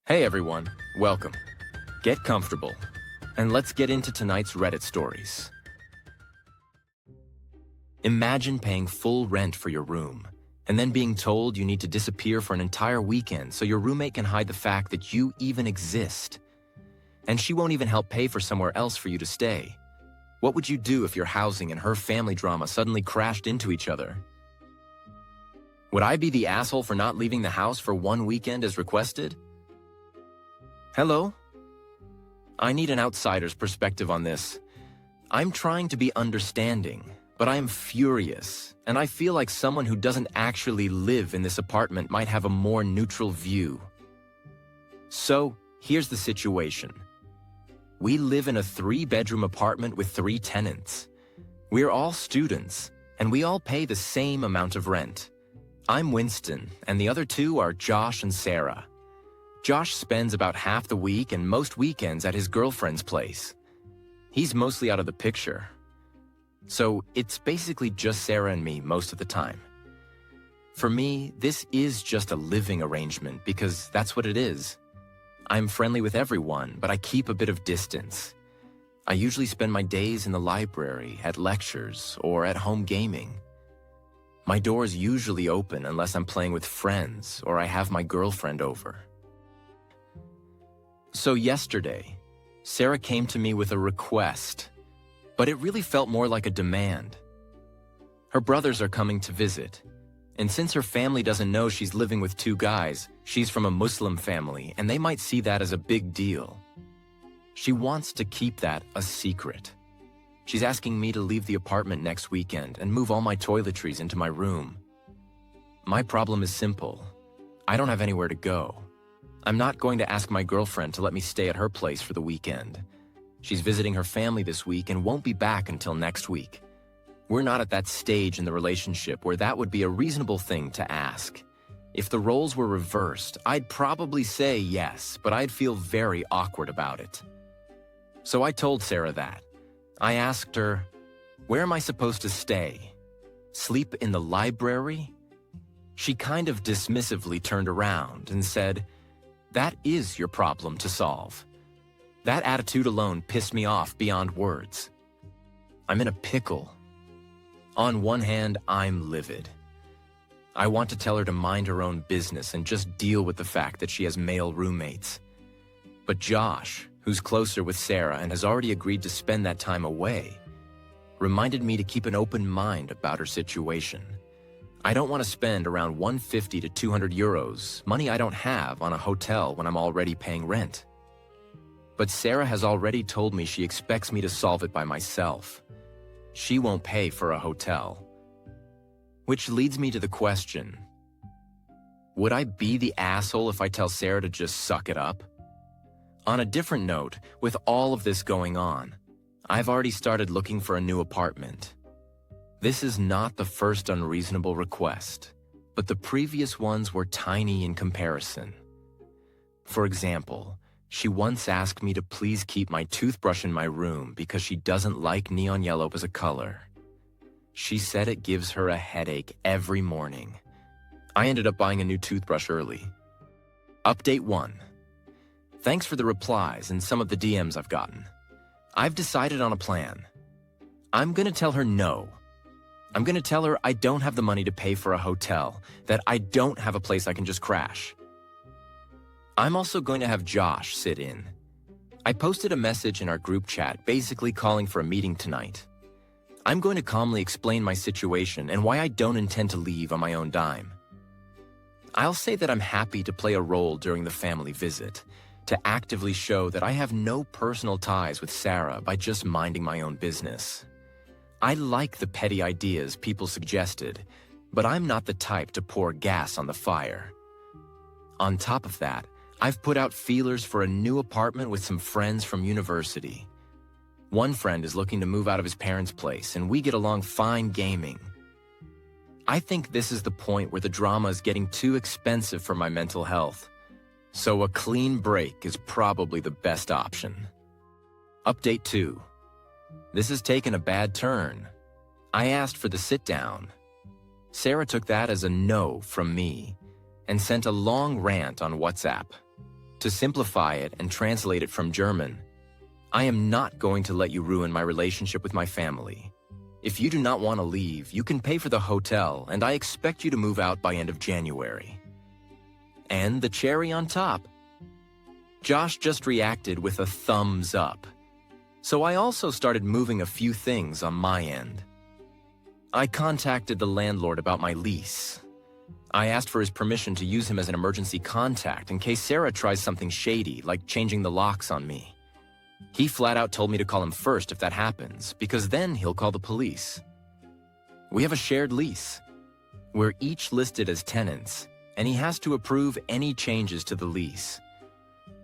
Hey everyone, welcome. Get comfortable, and let's get into tonight's Reddit stories. Imagine paying full rent for your room, and then being told you need to disappear for an entire weekend so your roommate can hide the fact that you even exist. And she won't even help pay for somewhere else for you to stay. What would you do if your housing and her family drama suddenly crashed into each other? Would I be the asshole for not leaving the house for one weekend as requested? Hello? I need an outsider's perspective on this. I'm trying to be understanding, but I am furious, and I feel like someone who doesn't actually live in this apartment might have a more neutral view. So, here's the situation. We live in a 3-bedroom apartment with 3 tenants. We're all students, and we all pay the same amount of rent. I'm Winston, and the other 2 are Josh and Sarah. Josh spends about half the week and most weekends at his girlfriend's place. He's mostly out of the picture. So it's basically just Sarah and me most of the time. For me, this is just a living arrangement because that's what it is. I'm friendly with everyone, but I keep a bit of distance. I usually spend my days in the library, at lectures, or at home gaming. My door is usually open unless I'm playing with friends or I have my girlfriend over. So yesterday, Sarah came to me with a request, but it really felt more like a demand. Her brothers are coming to visit, and since her family doesn't know she's living with 2 guys, she's from a Muslim family, and they might see that as a big deal. She wants to keep that a secret. She's asking me to leave the apartment next weekend and move all my toiletries into my room. My problem is simple. I don't have anywhere to go. I'm not going to ask my girlfriend to let me stay at her place for the weekend. She's visiting her family this week and won't be back until next week. We're not at that stage in the relationship where that would be a reasonable thing to ask. If the roles were reversed, I'd probably say yes, but I'd feel very awkward about it. So I told Sarah that. I asked her, "Where am I supposed to stay? Sleep in the library?" She kind of dismissively turned around and said, "That is your problem to solve." That attitude alone pissed me off beyond words. I'm in a pickle. On one hand, I'm livid. I want to tell her to mind her own business and just deal with the fact that she has male roommates. But Josh, who's closer with Sarah and has already agreed to spend that time away, reminded me to keep an open mind about her situation. I don't want to spend around 150 to 200 euros, money I don't have, on a hotel when I'm already paying rent. But Sarah has already told me she expects me to solve it by myself. She won't pay for a hotel. Which leads me to the question, would I be the asshole if I tell Sarah to just suck it up? On a different note, with all of this going on, I've already started looking for a new apartment. This is not the first unreasonable request, but the previous ones were tiny in comparison. For example, she once asked me to please keep my toothbrush in my room because she doesn't like neon yellow as a color. She said it gives her a headache every morning. I ended up buying a new toothbrush early. Update 1. Thanks for the replies and some of the DMs I've gotten. I've decided on a plan. I'm gonna tell her no. I'm gonna tell her I don't have the money to pay for a hotel, that I don't have a place I can just crash. I'm also going to have Josh sit in. I posted a message in our group chat basically calling for a meeting tonight. I'm going to calmly explain my situation and why I don't intend to leave on my own dime. I'll say that I'm happy to play a role during the family visit, to actively show that I have no personal ties with Sarah by just minding my own business. I like the petty ideas people suggested, but I'm not the type to pour gas on the fire. On top of that, I've put out feelers for a new apartment with some friends from university. One friend is looking to move out of his parents' place, and we get along fine gaming. I think this is the point where the drama is getting too expensive for my mental health, so a clean break is probably the best option. Update 2. This has taken a bad turn. I asked for the sit-down. Sarah took that as a no from me and sent a long rant on WhatsApp. To simplify it and translate it from German, I am not going to let you ruin my relationship with my family. If you do not want to leave, you can pay for the hotel, and I expect you to move out by end of January. And the cherry on top, Josh just reacted with a thumbs up. So I also started moving a few things on my end. I contacted the landlord about my lease. I asked for his permission to use him as an emergency contact in case Sarah tries something shady, like changing the locks on me. He flat out told me to call him first if that happens, because then he'll call the police. We have a shared lease. We're each listed as tenants, and he has to approve any changes to the lease.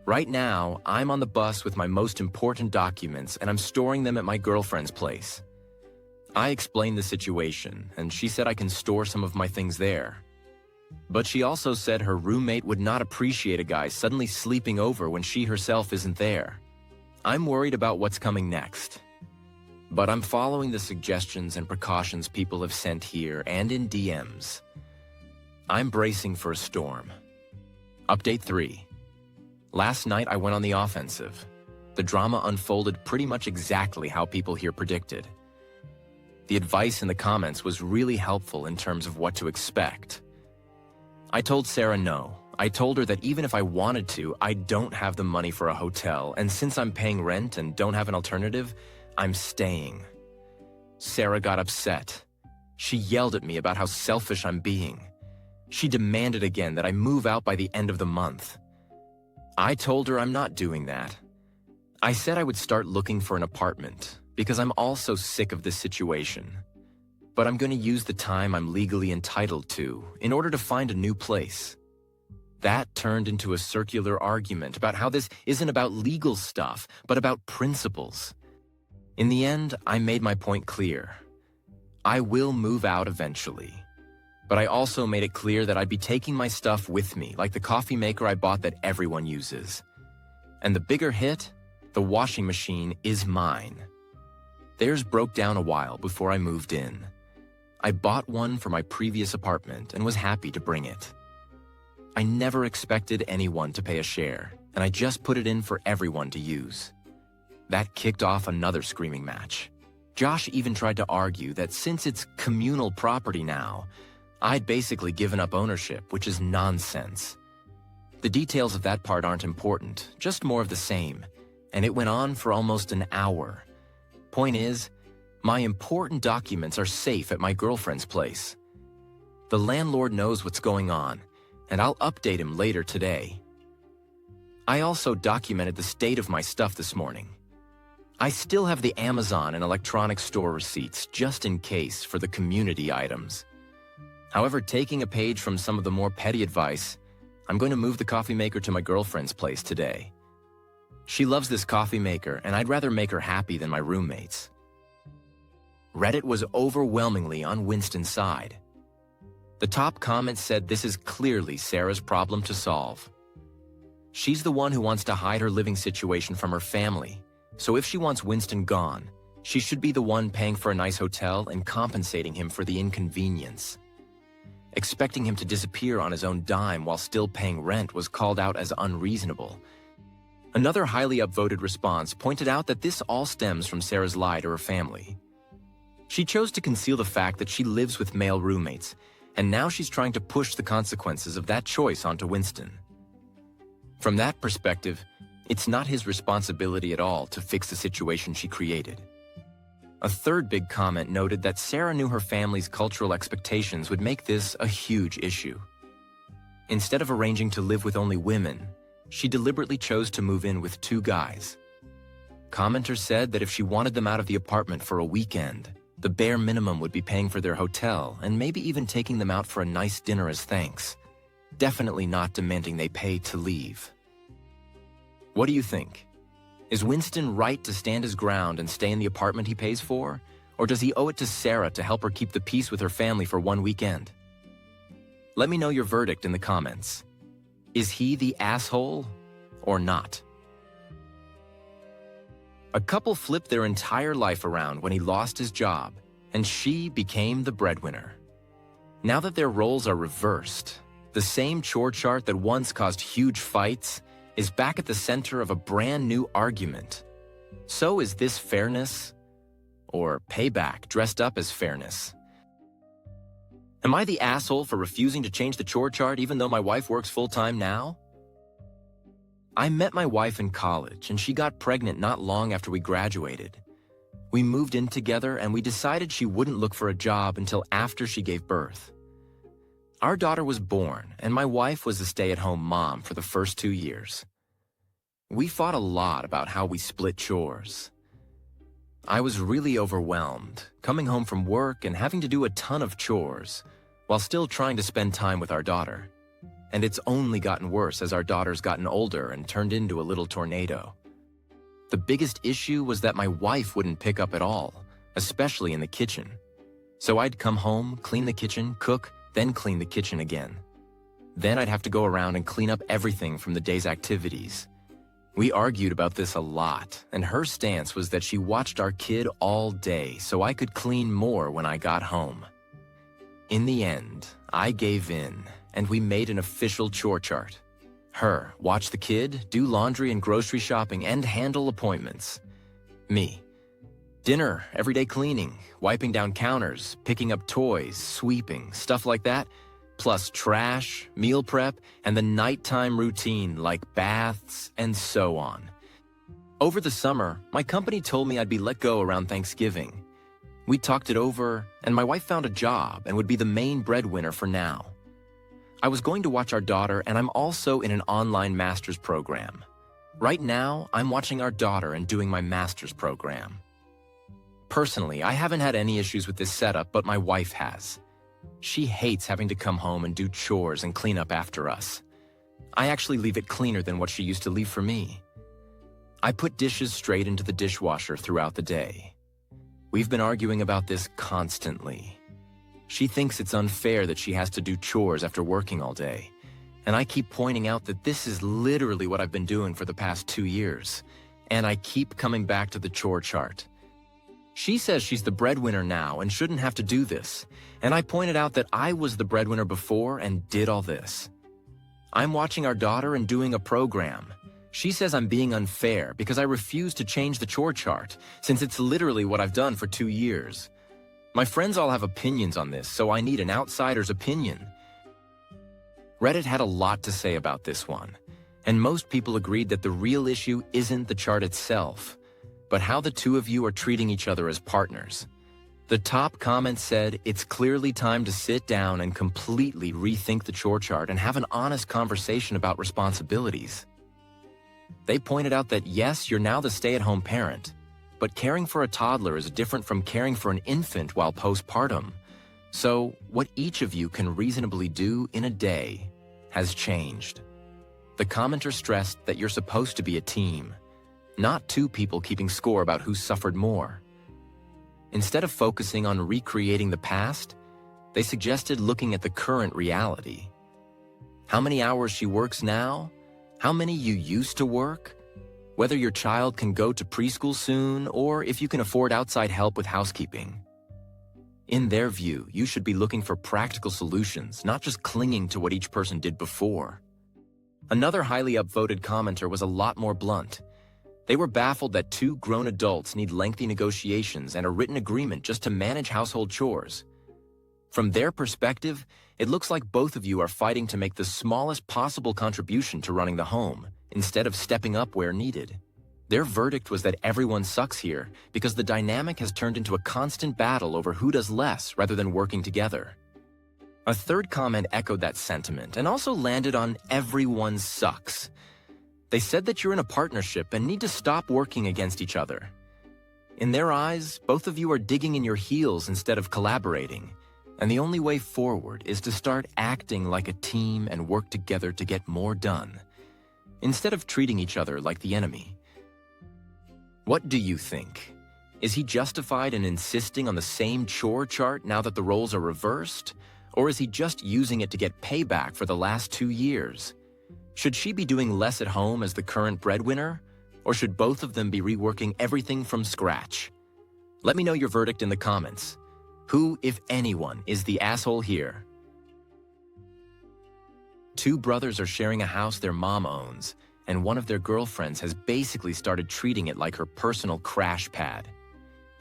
Right now, I'm on the bus with my most important documents, and I'm storing them at my girlfriend's place. I explained the situation, and she said I can store some of my things there. But she also said her roommate would not appreciate a guy suddenly sleeping over when she herself isn't there. I'm worried about what's coming next. But I'm following the suggestions and precautions people have sent here and in DMs. I'm bracing for a storm. Update 3. Last night I went on the offensive. The drama unfolded pretty much exactly how people here predicted. The advice in the comments was really helpful in terms of what to expect. I told Sarah no. I told her that even if I wanted to, I don't have the money for a hotel, and since I'm paying rent and don't have an alternative, I'm staying. Sarah got upset. She yelled at me about how selfish I'm being. She demanded again that I move out by the end of the month. I told her I'm not doing that. I said I would start looking for an apartment, because I'm also sick of this situation. But I'm going to use the time I'm legally entitled to in order to find a new place. That turned into a circular argument about how this isn't about legal stuff, but about principles. In the end, I made my point clear. I will move out eventually. But I also made it clear that I'd be taking my stuff with me, like the coffee maker I bought that everyone uses. And the bigger hit, the washing machine, is mine. Theirs broke down a while before I moved in. I bought one for my previous apartment and was happy to bring it. I never expected anyone to pay a share, and I just put it in for everyone to use. That kicked off another screaming match. Josh even tried to argue that since it's communal property now, I'd basically given up ownership, which is nonsense. The details of that part aren't important, just more of the same, and it went on for almost an hour. Point is, my important documents are safe at my girlfriend's place. The landlord knows what's going on, and I'll update him later today. I also documented the state of my stuff this morning. I still have the Amazon and electronics store receipts just in case for the community items. However, taking a page from some of the more petty advice, I'm going to move the coffee maker to my girlfriend's place today. She loves this coffee maker, and I'd rather make her happy than my roommates. Reddit was overwhelmingly on Winston's side. The top comment said this is clearly Sarah's problem to solve. She's the one who wants to hide her living situation from her family, so if she wants Winston gone, she should be the one paying for a nice hotel and compensating him for the inconvenience. Expecting him to disappear on his own dime while still paying rent was called out as unreasonable. Another highly upvoted response pointed out that this all stems from Sarah's lie to her family. She chose to conceal the fact that she lives with male roommates, and now she's trying to push the consequences of that choice onto Winston. From that perspective, it's not his responsibility at all to fix the situation she created. A third big comment noted that Sarah knew her family's cultural expectations would make this a huge issue. Instead of arranging to live with only women, she deliberately chose to move in with 2 guys. Commenters said that if she wanted them out of the apartment for a weekend, the bare minimum would be paying for their hotel and maybe even taking them out for a nice dinner as thanks. Definitely not demanding they pay to leave. What do you think? Is Winston right to stand his ground and stay in the apartment he pays for? Or does he owe it to Sarah to help her keep the peace with her family for one weekend? Let me know your verdict in the comments. Is he the asshole or not? A couple flipped their entire life around when he lost his job, and she became the breadwinner. Now that their roles are reversed, the same chore chart that once caused huge fights is back at the center of a brand new argument. So is this fairness? Or payback dressed up as fairness? Am I the asshole for refusing to change the chore chart even though my wife works full-time now? I met my wife in college and she got pregnant not long after we graduated. We moved in together and we decided she wouldn't look for a job until after she gave birth. Our daughter was born and my wife was a stay-at-home mom for the first 2 years. We fought a lot about how we split chores. I was really overwhelmed, coming home from work and having to do a ton of chores, while still trying to spend time with our daughter. And it's only gotten worse as our daughter's gotten older and turned into a little tornado. The biggest issue was that my wife wouldn't pick up at all, especially in the kitchen. So I'd come home, clean the kitchen, cook, then clean the kitchen again. Then I'd have to go around and clean up everything from the day's activities. We argued about this a lot, and her stance was that she watched our kid all day so I could clean more when I got home. In the end, I gave in, and we made an official chore chart. Her, watch the kid, do laundry and grocery shopping, and handle appointments. Me, dinner, everyday cleaning, wiping down counters, picking up toys, sweeping, stuff like that, plus trash, meal prep, and the nighttime routine like baths and so on. Over the summer, my company told me I'd be let go around Thanksgiving. We talked it over, and my wife found a job and would be the main breadwinner for now. I was going to watch our daughter, and I'm also in an online master's program. Right now, I'm watching our daughter and doing my master's program. Personally, I haven't had any issues with this setup, but my wife has. She hates having to come home and do chores and clean up after us. I actually leave it cleaner than what she used to leave for me. I put dishes straight into the dishwasher throughout the day. We've been arguing about this constantly. She thinks it's unfair that she has to do chores after working all day, and I keep pointing out that this is literally what I've been doing for the past 2 years, and I keep coming back to the chore chart. She says she's the breadwinner now and shouldn't have to do this, and I pointed out that I was the breadwinner before and did all this. I'm watching our daughter and doing a program. She says I'm being unfair because I refuse to change the chore chart, since it's literally what I've done for 2 years. My friends all have opinions on this, so I need an outsider's opinion. Reddit had a lot to say about this one, and most people agreed that the real issue isn't the chart itself, but how the two of you are treating each other as partners. The top comment said, it's clearly time to sit down and completely rethink the chore chart and have an honest conversation about responsibilities. They pointed out that yes, you're now the stay-at-home parent, but caring for a toddler is different from caring for an infant while postpartum. So what each of you can reasonably do in a day has changed. The commenter stressed that you're supposed to be a team, not two people keeping score about who suffered more. Instead of focusing on recreating the past, they suggested looking at the current reality. How many hours she works now? How many you used to work? Whether your child can go to preschool soon, or if you can afford outside help with housekeeping. In their view, you should be looking for practical solutions, not just clinging to what each person did before. Another highly upvoted commenter was a lot more blunt. They were baffled that 2 grown adults need lengthy negotiations and a written agreement just to manage household chores. From their perspective, it looks like both of you are fighting to make the smallest possible contribution to running the home, instead of stepping up where needed. Their verdict was that everyone sucks here because the dynamic has turned into a constant battle over who does less rather than working together. A third comment echoed that sentiment and also landed on everyone sucks. They said that you're in a partnership and need to stop working against each other. In their eyes, both of you are digging in your heels instead of collaborating, and the only way forward is to start acting like a team and work together to get more done, instead of treating each other like the enemy. What do you think? Is he justified in insisting on the same chore chart now that the roles are reversed? Or is he just using it to get payback for the last 2 years? Should she be doing less at home as the current breadwinner? Or should both of them be reworking everything from scratch? Let me know your verdict in the comments. Who, if anyone, is the asshole here? 2 brothers are sharing a house their mom owns, and one of their girlfriends has basically started treating it like her personal crash pad,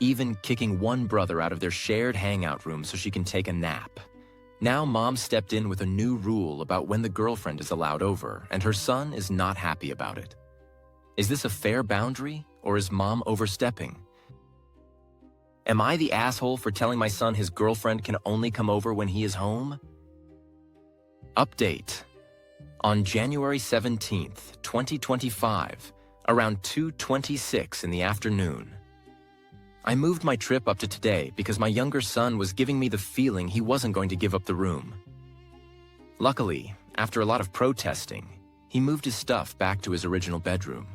even kicking one brother out of their shared hangout room so she can take a nap. Now Mom stepped in with a new rule about when the girlfriend is allowed over, and her son is not happy about it. Is this a fair boundary, or is Mom overstepping? Am I the asshole for telling my son his girlfriend can only come over when he is home? Update. On January 17th, 2025, around 2:26 in the afternoon, I moved my trip up to today because my younger son was giving me the feeling he wasn't going to give up the room. Luckily, after a lot of protesting, he moved his stuff back to his original bedroom.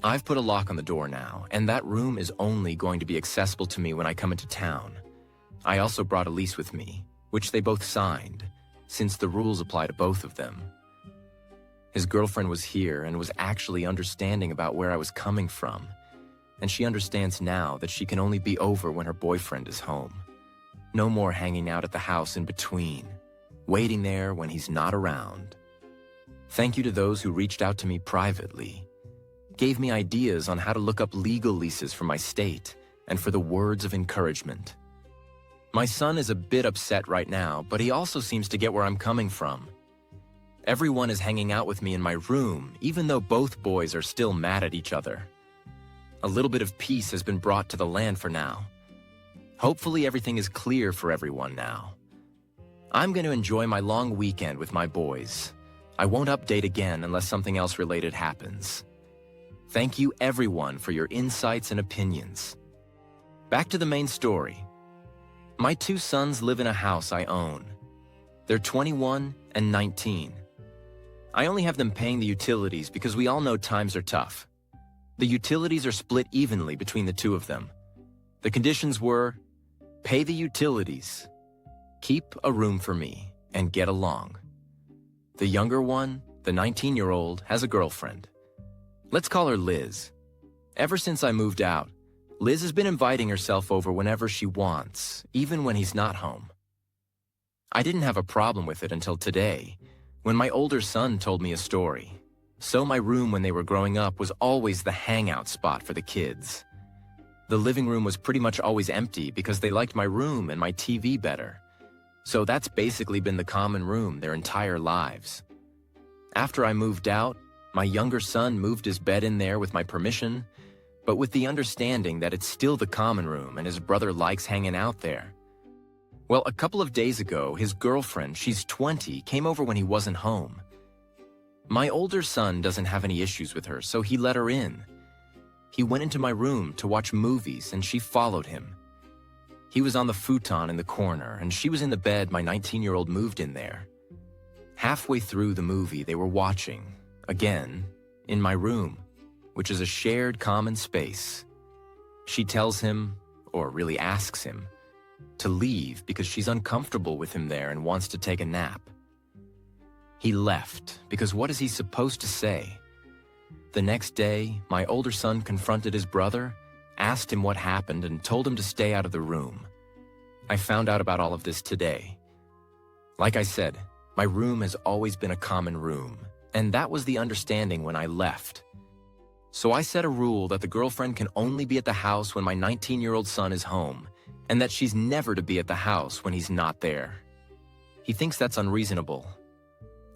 I've put a lock on the door now, and that room is only going to be accessible to me when I come into town. I also brought a lease with me, which they both signed, since the rules apply to both of them. His girlfriend was here and was actually understanding about where I was coming from, and she understands now that she can only be over when her boyfriend is home. No more hanging out at the house in between, waiting there when he's not around. Thank you to those who reached out to me privately, gave me ideas on how to look up legal leases for my state, and for the words of encouragement. My son is a bit upset right now, but he also seems to get where I'm coming from. Everyone is hanging out with me in my room, even though both boys are still mad at each other. A little bit of peace has been brought to the land for now. Hopefully everything is clear for everyone now. I'm going to enjoy my long weekend with my boys. I won't update again unless something else related happens. Thank you everyone for your insights and opinions. Back to the main story. My two sons live in a house I own. They're 21 and 19. I only have them paying the utilities because we all know times are tough. The utilities are split evenly between the two of them. The conditions were, pay the utilities, keep a room for me, and get along. The younger one, the 19-year-old, has a girlfriend. Let's call her Liz. Ever since I moved out, Liz has been inviting herself over whenever she wants, even when he's not home. I didn't have a problem with it until today, when my older son told me a story. So my room when they were growing up was always the hangout spot for the kids. The living room was pretty much always empty because they liked my room and my TV better. So that's basically been the common room their entire lives. After I moved out, my younger son moved his bed in there with my permission, but with the understanding that it's still the common room and his brother likes hanging out there. Well, a couple of days ago, his girlfriend, she's 20, came over when he wasn't home. My older son doesn't have any issues with her, so he let her in. He went into my room to watch movies and she followed him. He was on the futon in the corner and she was in the bed my 19-year-old moved in there. Halfway through the movie they were watching, again, in my room, which is a shared common space. She tells him, or really asks him, to leave because she's uncomfortable with him there and wants to take a nap. He left because what is he supposed to say? The next day, my older son confronted his brother, asked him what happened, and told him to stay out of the room. I found out about all of this today. Like I said, my room has always been a common room, and that was the understanding when I left. So I set a rule that the girlfriend can only be at the house when my 19-year-old son is home, and that she's never to be at the house when he's not there. He thinks that's unreasonable.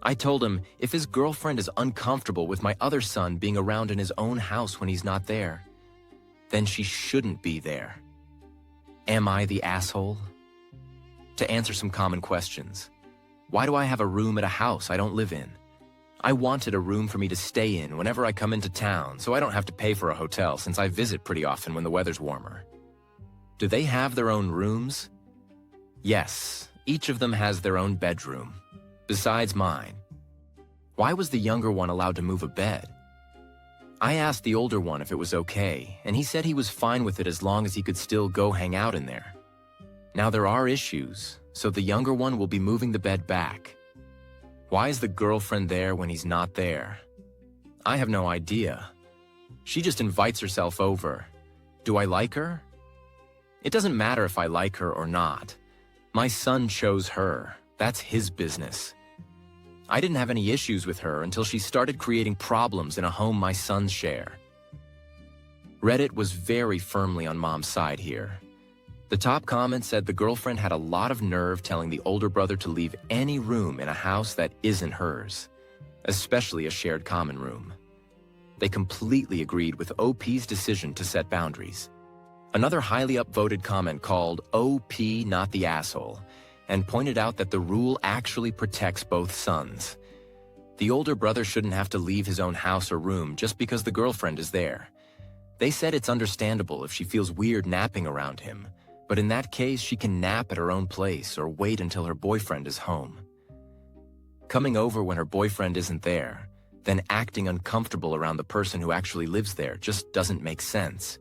I told him if his girlfriend is uncomfortable with my other son being around in his own house when he's not there, then she shouldn't be there. Am I the asshole? To answer some common questions. Why do I have a room at a house I don't live in? I wanted a room for me to stay in whenever I come into town so I don't have to pay for a hotel since I visit pretty often when the weather's warmer. Do they have their own rooms? Yes, each of them has their own bedroom, besides mine. Why was the younger one allowed to move a bed? I asked the older one if it was okay, and he said he was fine with it as long as he could still go hang out in there. Now there are issues, so the younger one will be moving the bed back. Why is the girlfriend there when he's not there? I have no idea. She just invites herself over. Do I like her? It doesn't matter if I like her or not. My son chose her. That's his business. I didn't have any issues with her until she started creating problems in a home my sons share. Reddit was very firmly on Mom's side here. The top comment said the girlfriend had a lot of nerve telling the older brother to leave any room in a house that isn't hers, especially a shared common room. They completely agreed with OP's decision to set boundaries. Another highly upvoted comment called OP not the asshole and pointed out that the rule actually protects both sons. The older brother shouldn't have to leave his own house or room just because the girlfriend is there. They said it's understandable if she feels weird napping around him, but in that case she can nap at her own place or wait until her boyfriend is home. Coming over when her boyfriend isn't there, then acting uncomfortable around the person who actually lives there just doesn't make sense.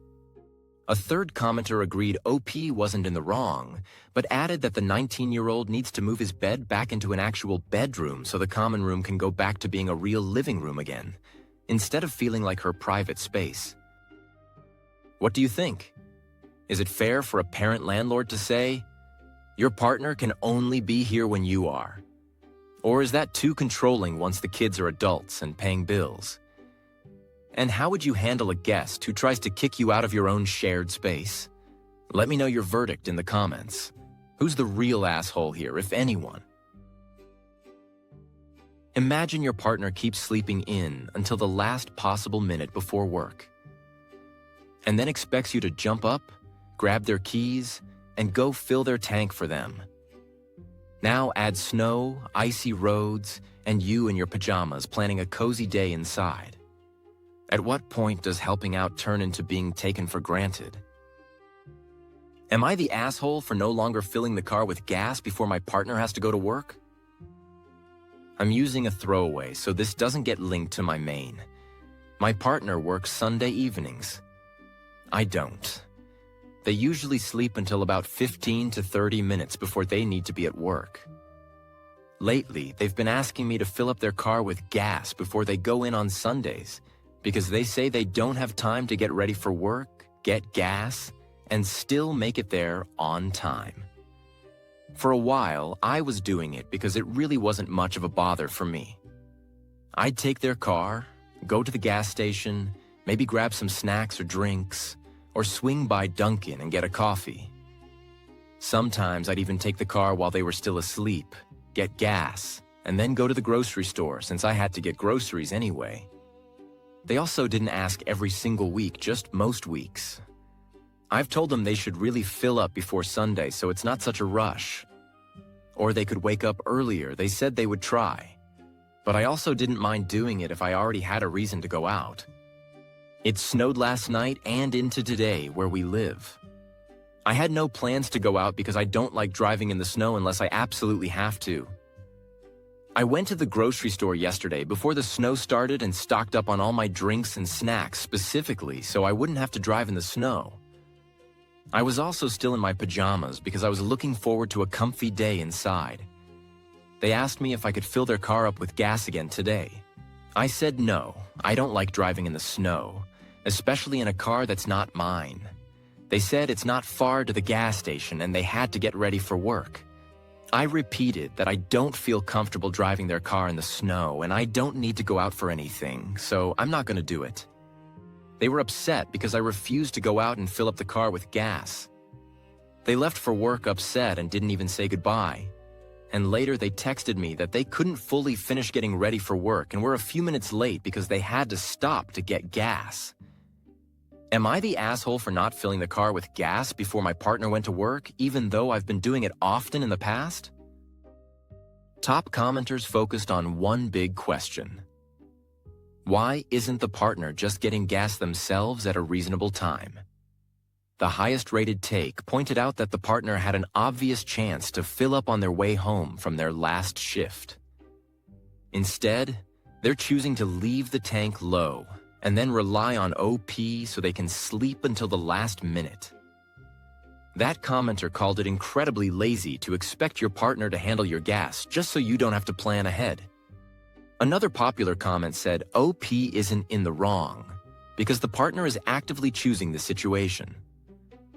A third commenter agreed OP wasn't in the wrong, but added that the 19-year-old needs to move his bed back into an actual bedroom so the common room can go back to being a real living room again, instead of feeling like her private space. What do you think? Is it fair for a parent landlord to say, "Your partner can only be here when you are"? Or is that too controlling once the kids are adults and paying bills? And how would you handle a guest who tries to kick you out of your own shared space? Let me know your verdict in the comments. Who's the real asshole here, if anyone? Imagine your partner keeps sleeping in until the last possible minute before work, and then expects you to jump up, grab their keys, and go fill their tank for them. Now add snow, icy roads, and you in your pajamas planning a cozy day inside. At what point does helping out turn into being taken for granted? Am I the asshole for no longer filling the car with gas before my partner has to go to work? I'm using a throwaway, so this doesn't get linked to my main. My partner works Sunday evenings. I don't. They usually sleep until about 15 to 30 minutes before they need to be at work. Lately, they've been asking me to fill up their car with gas before they go in on Sundays, because they say they don't have time to get ready for work, get gas, and still make it there on time. For a while, I was doing it because it really wasn't much of a bother for me. I'd take their car, go to the gas station, maybe grab some snacks or drinks, or swing by Dunkin' and get a coffee. Sometimes I'd even take the car while they were still asleep, get gas, and then go to the grocery store since I had to get groceries anyway. They also didn't ask every single week, just most weeks. I've told them they should really fill up before Sunday so it's not such a rush. Or they could wake up earlier, they said they would try. But I also didn't mind doing it if I already had a reason to go out. It snowed last night and into today where we live. I had no plans to go out because I don't like driving in the snow unless I absolutely have to. I went to the grocery store yesterday before the snow started and stocked up on all my drinks and snacks specifically so I wouldn't have to drive in the snow. I was also still in my pajamas because I was looking forward to a comfy day inside. They asked me if I could fill their car up with gas again today. I said no, I don't like driving in the snow, especially in a car that's not mine. They said it's not far to the gas station and they had to get ready for work. I repeated that I don't feel comfortable driving their car in the snow and I don't need to go out for anything, so I'm not going to do it. They were upset because I refused to go out and fill up the car with gas. They left for work upset and didn't even say goodbye. And later they texted me that they couldn't fully finish getting ready for work and were a few minutes late because they had to stop to get gas. Am I the asshole for not filling the car with gas before my partner went to work, even though I've been doing it often in the past? Top commenters focused on one big question. Why isn't the partner just getting gas themselves at a reasonable time? The highest-rated take pointed out that the partner had an obvious chance to fill up on their way home from their last shift. Instead, they're choosing to leave the tank low and then rely on OP so they can sleep until the last minute. That commenter called it incredibly lazy to expect your partner to handle your gas just so you don't have to plan ahead. Another popular comment said OP isn't in the wrong because the partner is actively choosing the situation.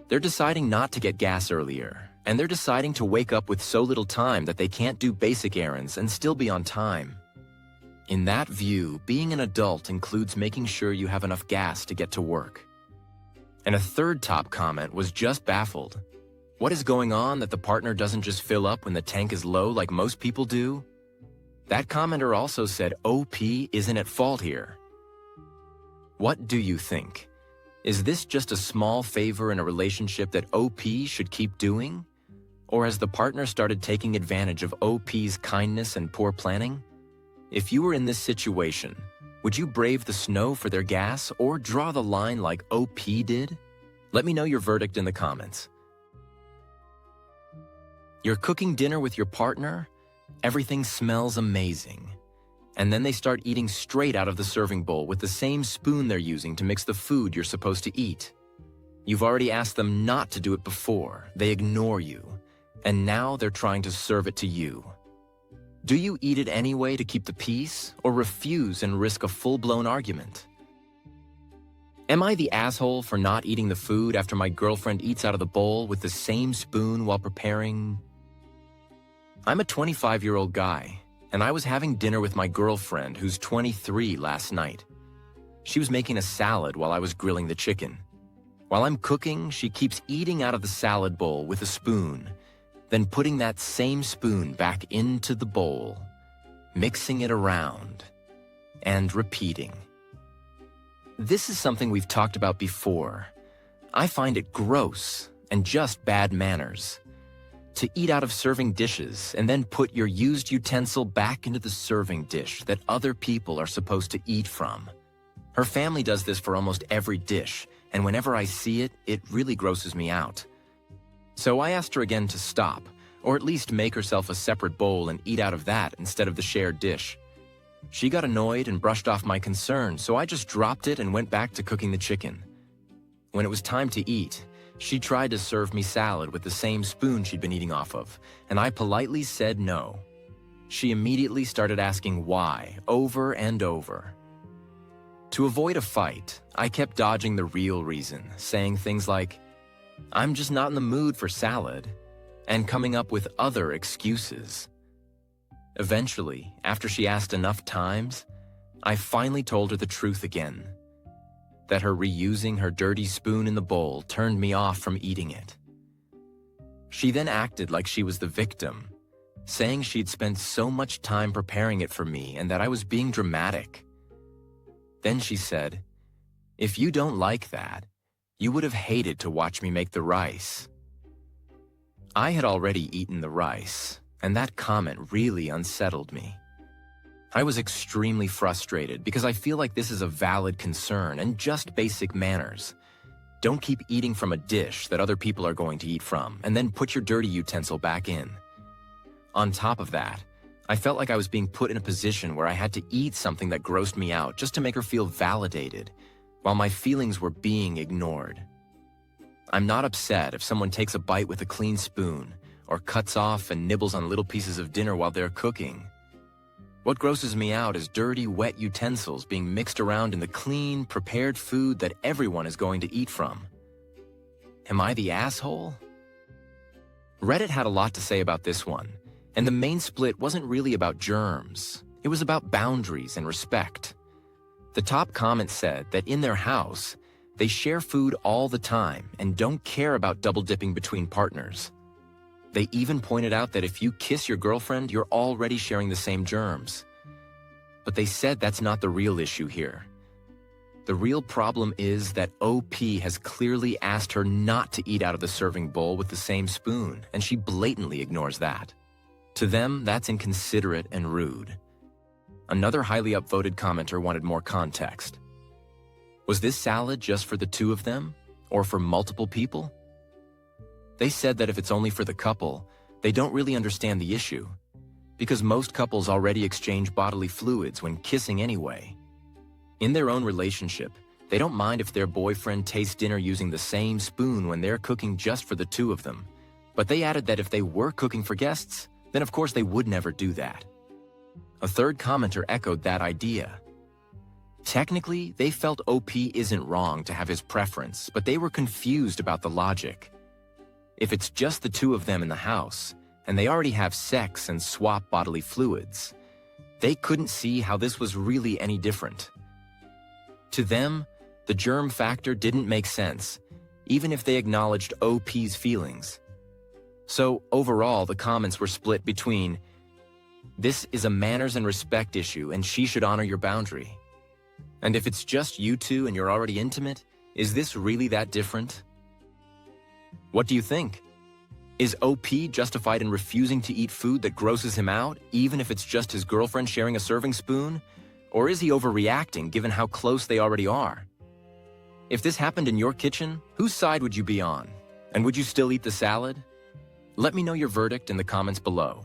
They're deciding not to get gas earlier, And they're deciding to wake up with so little time that they can't do basic errands and still be on time. In that view, being an adult includes making sure you have enough gas to get to work. And a third top comment was just baffled. What is going on that the partner doesn't just fill up when the tank is low like most people do? That commenter also said OP isn't at fault here. What do you think? Is this just a small favor in a relationship that OP should keep doing? Or has the partner started taking advantage of OP's kindness and poor planning? If you were in this situation, would you brave the snow for their gas or draw the line like OP did? Let me know your verdict in the comments. You're cooking dinner with your partner, everything smells amazing. And then they start eating straight out of the serving bowl with the same spoon they're using to mix the food you're supposed to eat. You've already asked them not to do it before, they ignore you, and now they're trying to serve it to you. Do you eat it anyway to keep the peace, or refuse and risk a full-blown argument? Am I the asshole for not eating the food after my girlfriend eats out of the bowl with the same spoon while preparing? I'm a 25-year-old guy, and I was having dinner with my girlfriend who's 23 last night. She was making a salad while I was grilling the chicken. While I'm cooking, she keeps eating out of the salad bowl with a spoon, then putting that same spoon back into the bowl, mixing it around, and repeating. This is something we've talked about before. I find it gross and just bad manners. To eat out of serving dishes and then put your used utensil back into the serving dish that other people are supposed to eat from. Her family does this for almost every dish, and whenever I see it, it really grosses me out. So I asked her again to stop, or at least make herself a separate bowl and eat out of that instead of the shared dish. She got annoyed and brushed off my concern, so I just dropped it and went back to cooking the chicken. When it was time to eat, she tried to serve me salad with the same spoon she'd been eating off of, and I politely said no. She immediately started asking why, over and over. To avoid a fight, I kept dodging the real reason, saying things like, "I'm just not in the mood for salad," and coming up with other excuses. Eventually, after she asked enough times, I finally told her the truth again, that her reusing her dirty spoon in the bowl turned me off from eating it. She then acted like she was the victim, saying she'd spent so much time preparing it for me and that I was being dramatic. Then she said, "If you don't like that, you would have hated to watch me make the rice." I had already eaten the rice, and that comment really unsettled me. I was extremely frustrated because I feel like this is a valid concern and just basic manners. Don't keep eating from a dish that other people are going to eat from and then put your dirty utensil back in. On top of that, I felt like I was being put in a position where I had to eat something that grossed me out just to make her feel validated, while my feelings were being ignored. I'm not upset if someone takes a bite with a clean spoon or cuts off and nibbles on little pieces of dinner while they're cooking. What grosses me out is dirty, wet utensils being mixed around in the clean, prepared food that everyone is going to eat from. Am I the asshole? Reddit had a lot to say about this one, and the main split wasn't really about germs. It was about boundaries and respect. The top comment said that in their house, they share food all the time and don't care about double-dipping between partners. They even pointed out that if you kiss your girlfriend, you're already sharing the same germs. But they said that's not the real issue here. The real problem is that OP has clearly asked her not to eat out of the serving bowl with the same spoon, and she blatantly ignores that. To them, that's inconsiderate and rude. Another highly upvoted commenter wanted more context. Was this salad just for the two of them, or for multiple people? They said that if it's only for the couple, they don't really understand the issue, because most couples already exchange bodily fluids when kissing anyway. In their own relationship, they don't mind if their boyfriend tastes dinner using the same spoon when they're cooking just for the two of them, but they added that if they were cooking for guests, then of course they would never do that. A third commenter echoed that idea. Technically, they felt OP isn't wrong to have his preference, but they were confused about the logic. if it's just the two of them in the house, and they already have sex and swap bodily fluids, they couldn't see how this was really any different. To them, the germ factor didn't make sense, even if they acknowledged OP's feelings. So overall, the comments were split between, "This is a manners and respect issue and she should honor your boundary," and "If it's just you two and you're already intimate, is this really that different?" What do you think? Is OP justified in refusing to eat food that grosses him out, even if it's just his girlfriend sharing a serving spoon? Or is he overreacting given how close they already are? If this happened in your kitchen, whose side would you be on? And would you still eat the salad? Let me know your verdict in the comments below.